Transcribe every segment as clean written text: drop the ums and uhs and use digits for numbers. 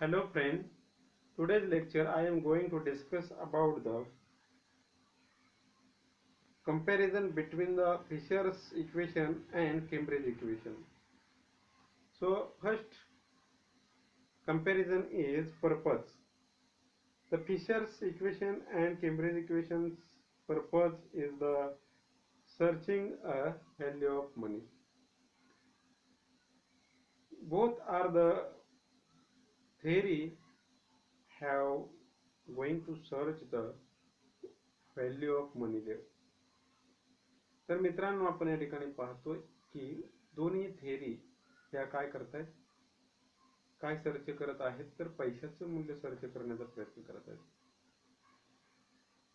Hello friend, today's lecture I am going to discuss about the comparison between the Fisher's equation and Cambridge equation. So first comparison is purpose. The Fisher's equation and Cambridge equation's purpose is the searching a value of money. Both are the theory have going to search the value of money there. तर मित्रांनो आपण या ठिकाणी पाहतोय की दोन्ही theory ह्या काय करतायत, काय सर्च करत आहेत, तर पैशाचं मूल्य सर्च करण्याचा प्रयत्न करत आहेत।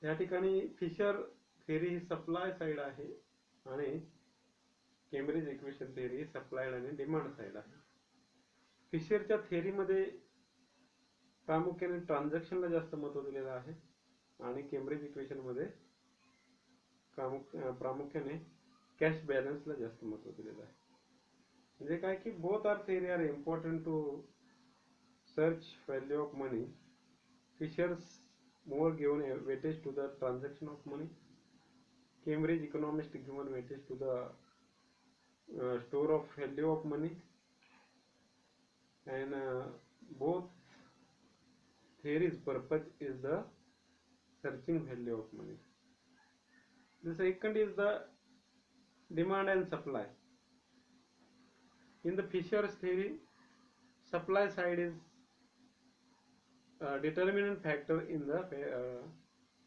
या ठिकाणी फिशर थेरी ही सप्लाय साइड आहे आणि केम्ब्रिज इक्वेशन थेरी सप्लाय आणि डिमांड साइड आहे। फिशरच्या थेरीमध्ये प्रामुख्याने ट्रान्झॅक्शनला जास्त महत्त्व दिलेलं आहे आणि केम्ब्रिज इक्वेशन मध्ये प्रामुख्याने कॅश बॅलन्सला जास्त महत्त्व दिलेलं आहे। म्हणजे काय की both are theory are important to search value of money. Fisher's more given a weightage to the transaction of money. Cambridge economist given weightage to the store of value of money, and both theories purpose is the searching value of money. The second is the demand and supply. In the Fisher's theory, supply side is determinant factor in the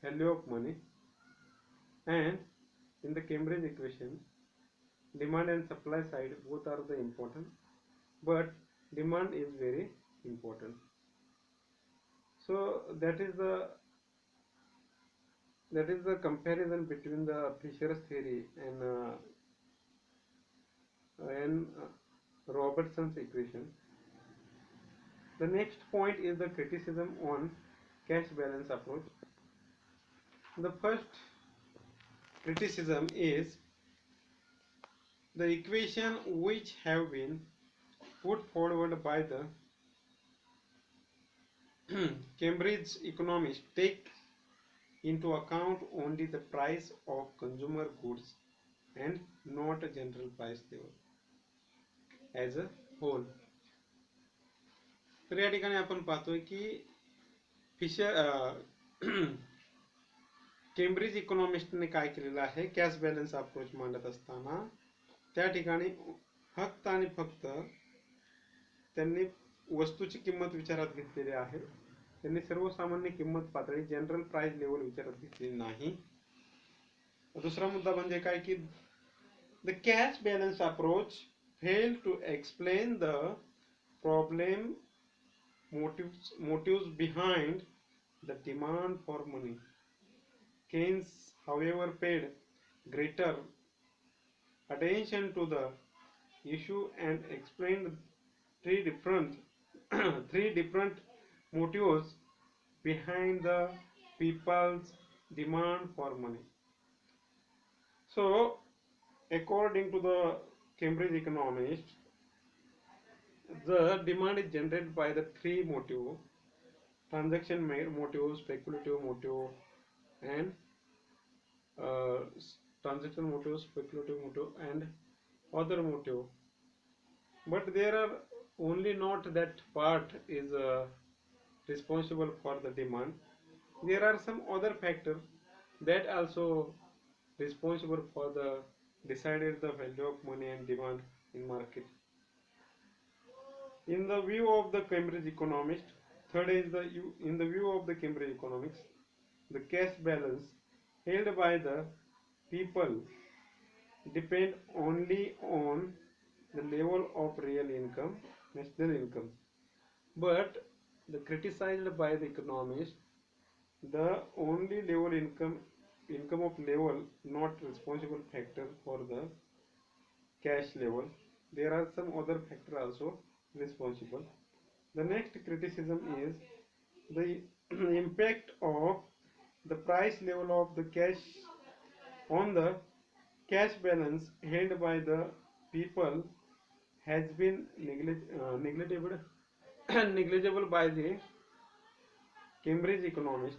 value of money, and in the Cambridge equation, demand and supply side both are the important, but demand is very important. So that is the comparison between the Fisher's theory and Robertson's equation. The next point is the criticism on cash balance approach. The first criticism is the equation which have been put forward by the Cambridge economists take into account only the price of consumer goods and not a general price level as a whole. तर या ठिकाणी आपण पाहतोय की Fisher Cambridge इकॉनॉमिस्टने काय केलेलं आहे, cash balance approach मांडत असताना त्या ठिकाणी फक्त आणि फक्त त्यांनी वस्तूची किंमत विचारात घेतलेली आहे। त्यांनी सर्वसामान्य किंमत पातळी जनरल प्राइस लेवल विचारात घेतलेली नाही। दुसरा मुद्दा म्हणजे काय की the cash balance approach fail to explain the problem motives behind the demand for money. Keynes, however, paid greater attention to the issue and explained three different motives behind the people's demand for money. So, according to the Cambridge economist, the demand is generated by the three motives: transaction motive, speculative motive, and transaction motive, speculative motive, and other motive. But there are only not that part is responsible for the demand. There are some other factors that also responsible for the decided the value of money and demand in market. In the view of the Cambridge economist, third is in the view of the Cambridge economics, the cash balance held by the people depend only on the level of real income, national income. But the criticized by the economist, the only level income of level not responsible factor for the cash level. There are some other factors also responsible. The next criticism is the impact of the price level of the cash on the cash balance held by the people has been neglected negligible by the Cambridge economist.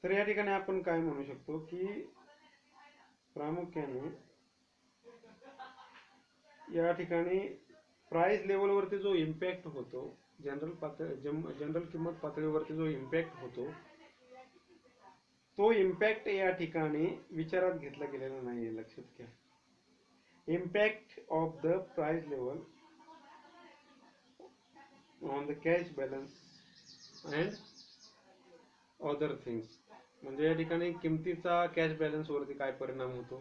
तर या ठिकाणी आपण काय म्हणू शकतो की प्रामुख्याने या ठिकाणी प्राइस लेवलवरती जो इम्पॅक्ट होतो, जनरल किंमत पातळीवरती जो इम्पॅक्ट होतो, तो इम्पॅक्ट या ठिकाणी विचारात घेतला गेलेला नाही. लक्षात घ्या, impact of the price level on the cash balance and other things. म्हणजे या ठिकाणी किमतीचा कॅश बॅलन्स वरती काय परिणाम होतो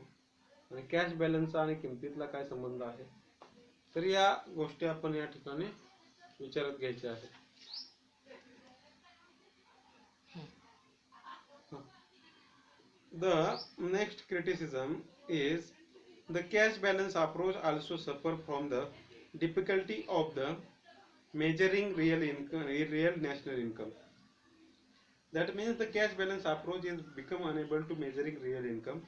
आणि कॅश बॅलन्सचा आणि किमतीतला काय संबंध आहे, तर या गोष्टी आपण या ठिकाणी विचारात घ्यायच्या आहेत. The next criticism is the cash balance approach also suffer from the difficulty of the measuring real national income. That means the cash balance approach is become unable to measuring real income.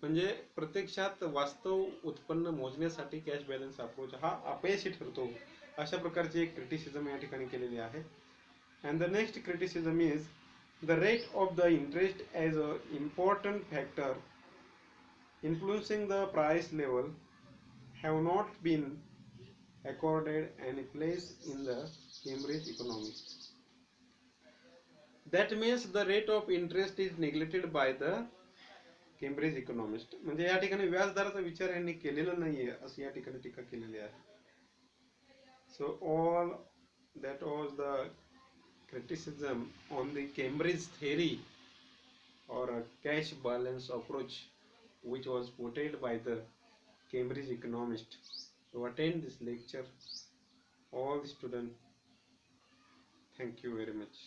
म्हणजे प्रत्यक्षात वास्तव उत्पन्न मोजण्यासाठी cash balance approach हा अपयशी ठरतो, अशा प्रकारची एक क्रिटिसिझम या ठिकाणी केलेली आहे. And the next criticism is the rate of the interest as an important factor influencing the price level have not been accorded any place in the Cambridge economics. That means the rate of interest is neglected by the Cambridge economist. म्हणजे या ठिकाणी व्याजदराचा विचार यांनी केलेला नाहीये असं या ठिकाणी टीका केलेली आहे. So all that was the criticism on the Cambridge theory or a cash balance approach which was portrayed by the Cambridge economist. To attend this lecture, all the students, thank you very much.